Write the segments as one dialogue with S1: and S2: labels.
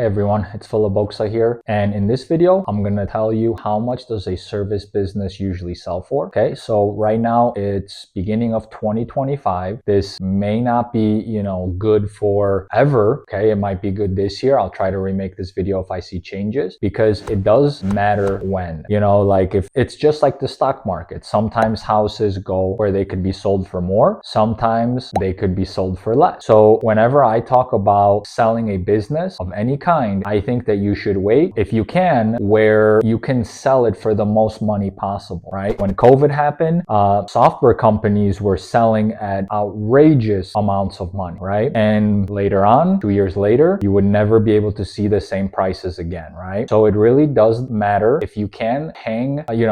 S1: Hey everyone, it's Philiboksa here, and in this video I'm gonna tell you how much does a service business usually sell for. Okay, so right now it's beginning of 2025. This may not be, good for ever. Okay, it might be good this year. I'll try to remake this video if I see changes, because it does matter when. Like if it's just like the stock market, sometimes houses go where they could be sold for more, sometimes they could be sold for less. So whenever I talk about selling a business of any kind, I think that you should wait, if you can, where you can sell it for the most money possible, right? When COVID happened, software companies were selling at outrageous amounts of money, right? And later on, 2 years later, you would never be able to see the same prices again, right? So it really does matter. If you can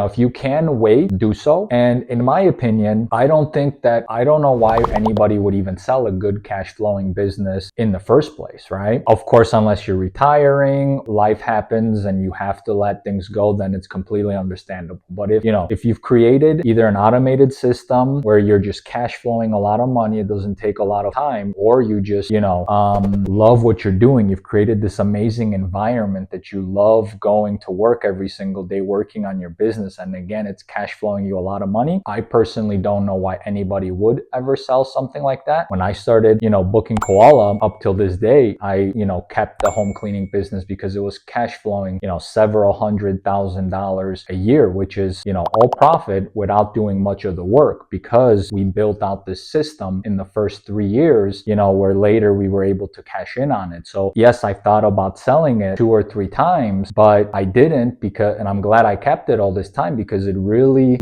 S1: if you can wait, do so. And in my opinion, I don't know why anybody would even sell a good cash flowing business in the first place, right? Of course, unless you're retiring, life happens and you have to let things go, then it's completely understandable. But if you've created either an automated system where you're just cash flowing a lot of money, it doesn't take a lot of time, or you just, love what you're doing, you've created this amazing environment that you love going to work every single day, working on your business, and again, it's cash flowing you a lot of money. I personally don't know why anybody would ever sell something like that. When I started, booking Koala, up till this day, I, kept the home cleaning business because it was cash flowing, several $100,000 a year, which is, all profit without doing much of the work, because we built out this system in the first 3 years, where later we were able to cash in on it. So yes, I thought about selling it 2 or 3 times, but I didn't, and I'm glad I kept it all this time, because it really,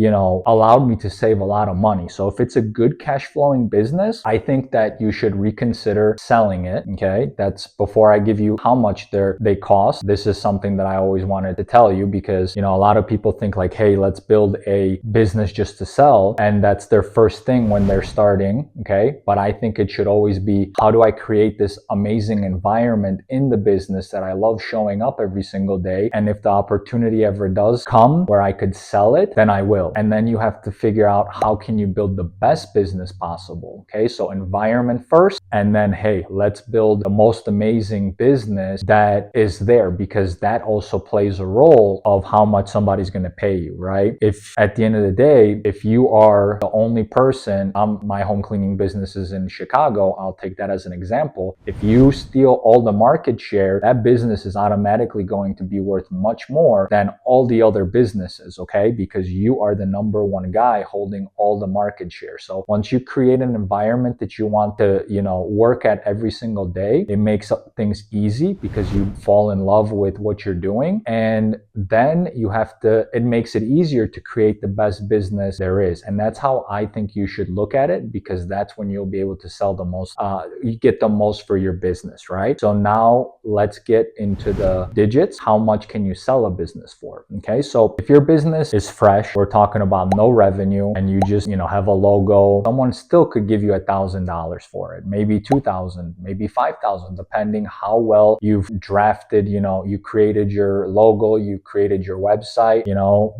S1: allowed me to save a lot of money. So if it's a good cash flowing business, I think that you should reconsider selling it. Okay, that's before I give you how much they cost. This is something that I always wanted to tell you, because a lot of people think like, hey, let's build a business just to sell, and that's their first thing when they're starting. Okay, but I think it should always be, how do I create this amazing environment in the business that I love showing up every single day, and if the opportunity ever does come where I could sell it, then I will. And then you have to figure out, how can you build the best business possible. Okay, so environment first, and then, hey, let's build the most amazing business that is there, because that also plays a role of how much somebody's going to pay you, right? If at the end of the day, if you are the only person, my home cleaning business is in Chicago, I'll take that as an example. If you steal all the market share, that business is automatically going to be worth much more than all the other businesses, okay? Because you are the number one guy holding all the market share. So once you create an environment that you want to, work at every single day, it makes things easy, because you fall in love with what you're doing. And then it makes it easier to create the best business there is. And that's how I think you should look at it, because that's when you'll be able to sell the most, you get the most for your business, right? So now let's get into the digits. How much can you sell a business for? Okay, so if your business is fresh, we're talking about no revenue, and you just, have a logo, someone still could give you $1,000 for it, maybe 2,000, maybe 5,000, depending how well you've drafted, you created your logo, you created your website,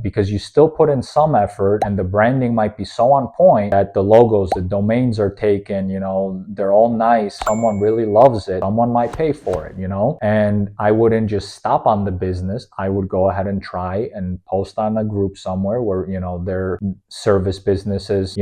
S1: because you still put in some effort, and the branding might be so on point that the logos, the domains are taken, they're all nice, someone really loves it, someone might pay for it, and I wouldn't just stop on the business. I would go ahead and try and post on a group somewhere where, their service businesses,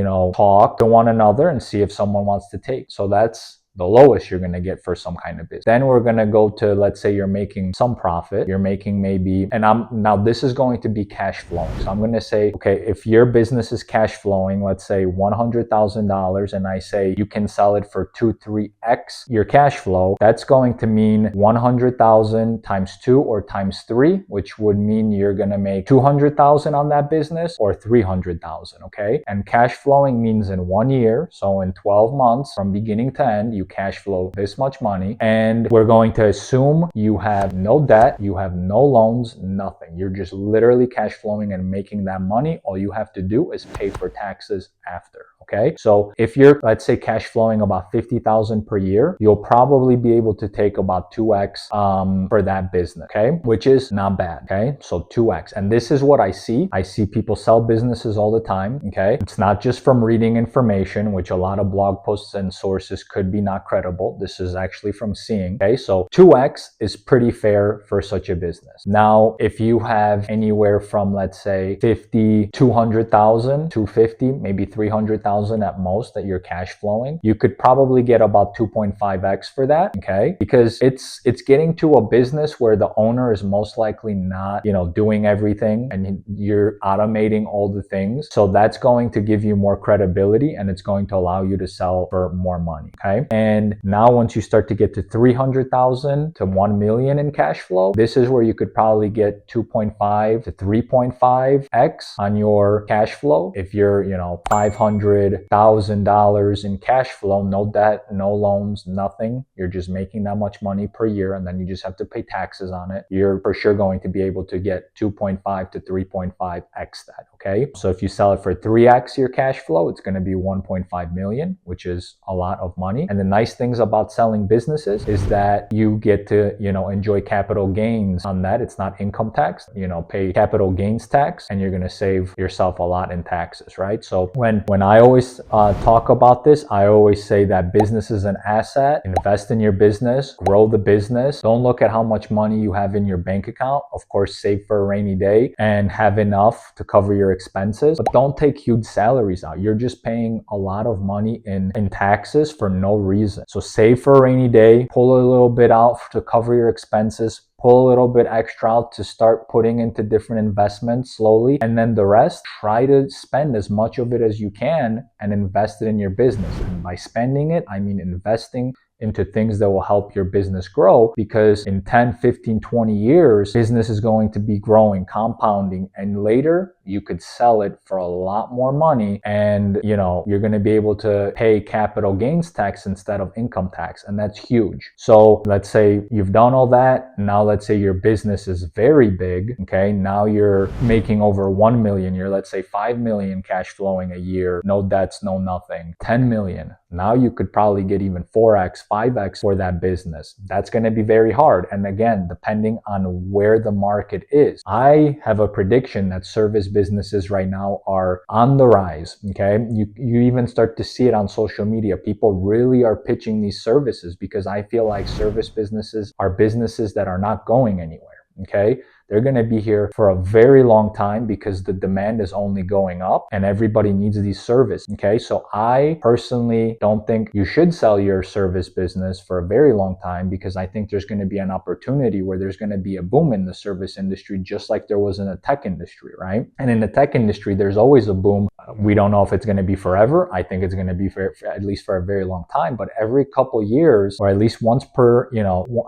S1: talk to one another and see if someone wants to take. So that's the lowest you're going to get for some kind of business. Then we're going to go to, let's say you're making some profit. You're making maybe, now this is going to be cash flowing. So I'm going to say, okay, if your business is cash flowing, let's say $100,000, and I say you can sell it for 2-3x your cash flow, that's going to mean 100,000 times 2 or times 3, which would mean you're going to make 200,000 on that business, or 300,000. Okay. And cash flowing means in 1 year. So in 12 months from beginning to end, you cash flow this much money, and we're going to assume you have no debt, you have no loans, nothing. You're just literally cash flowing and making that money. All you have to do is pay for taxes after. Okay, so if you're, let's say, cash flowing about 50,000 per year, you'll probably be able to take about 2x for that business. Okay, which is not bad. Okay, so 2x, and this is what I see. I see people sell businesses all the time. Okay, it's not just from reading information, which a lot of blog posts and sources could be not credible. This is actually from seeing. Okay, so 2x is pretty fair for such a business. Now, if you have anywhere from, let's say, 50, 200,000, 250, maybe 300,000 at most that you're cash flowing, you could probably get about 2.5x for that. Okay, because it's getting to a business where the owner is most likely not, doing everything, and you're automating all the things. So that's going to give you more credibility, and it's going to allow you to sell for more money. Okay, and now once you start to get to 300,000 to 1 million in cash flow, this is where you could probably get 2.5 to 3.5x on your cash flow. If you're, $500,000 in cash flow, no debt, no loans, nothing, you're just making that much money per year, and then you just have to pay taxes on it, you're for sure going to be able to get 2.5 to 3.5x that. Okay, so if you sell it for 3x your cash flow, it's going to be 1.5 million, which is a lot of money. And the nice things about selling businesses is that you get to, enjoy capital gains on that. It's not income tax, pay capital gains tax, and you're going to save yourself a lot in taxes, right? So when I always talk about this, I always say that business is an asset. Invest in your business, grow the business. Don't look at how much money you have in your bank account. Of course, save for a rainy day and have enough to cover your expenses, but don't take huge salaries out. You're just paying a lot of money in taxes for no reason. So save for a rainy day, pull a little bit out to cover your expenses, pull a little bit extra out to start putting into different investments slowly, and then the rest, try to spend as much of it as you can and invest it in your business. And by spending it, I mean investing into things that will help your business grow, because in 10, 15, 20 years, business is going to be growing, compounding, and later you could sell it for a lot more money, and you're going to be able to pay capital gains tax instead of income tax, and that's huge. So let's say you've done all that. Now let's say your business is very big. Okay, now you're making over 1 million. You're, let's say, 5 million cash flowing a year, no debts, no nothing, 10 million. Now you could probably get even 4x, 5x for that business. That's going to be very hard. And again, depending on where the market is. I have a prediction that service businesses right now are on the rise. Okay, you even start to see it on social media. People really are pitching these services, because I feel like service businesses are businesses that are not going anywhere. Okay, they're going to be here for a very long time because the demand is only going up and everybody needs these services. Okay, so I personally don't think you should sell your service business for a very long time, because I think there's going to be an opportunity where there's going to be a boom in the service industry, just like there was in the tech industry, right? And in the tech industry, there's always a boom. We don't know if it's going to be forever. I think it's going to be for at least for a very long time, but every couple years, or at least once per,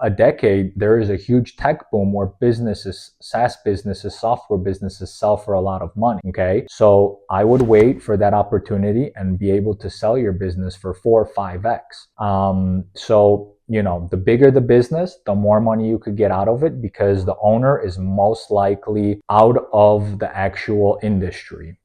S1: a decade, there is a huge tech boom where businesses, SaaS businesses, software businesses sell for a lot of money. Okay, so I would wait for that opportunity and be able to sell your business for 4 or 5x. So the bigger the business, the more money you could get out of it, because the owner is most likely out of the actual industry.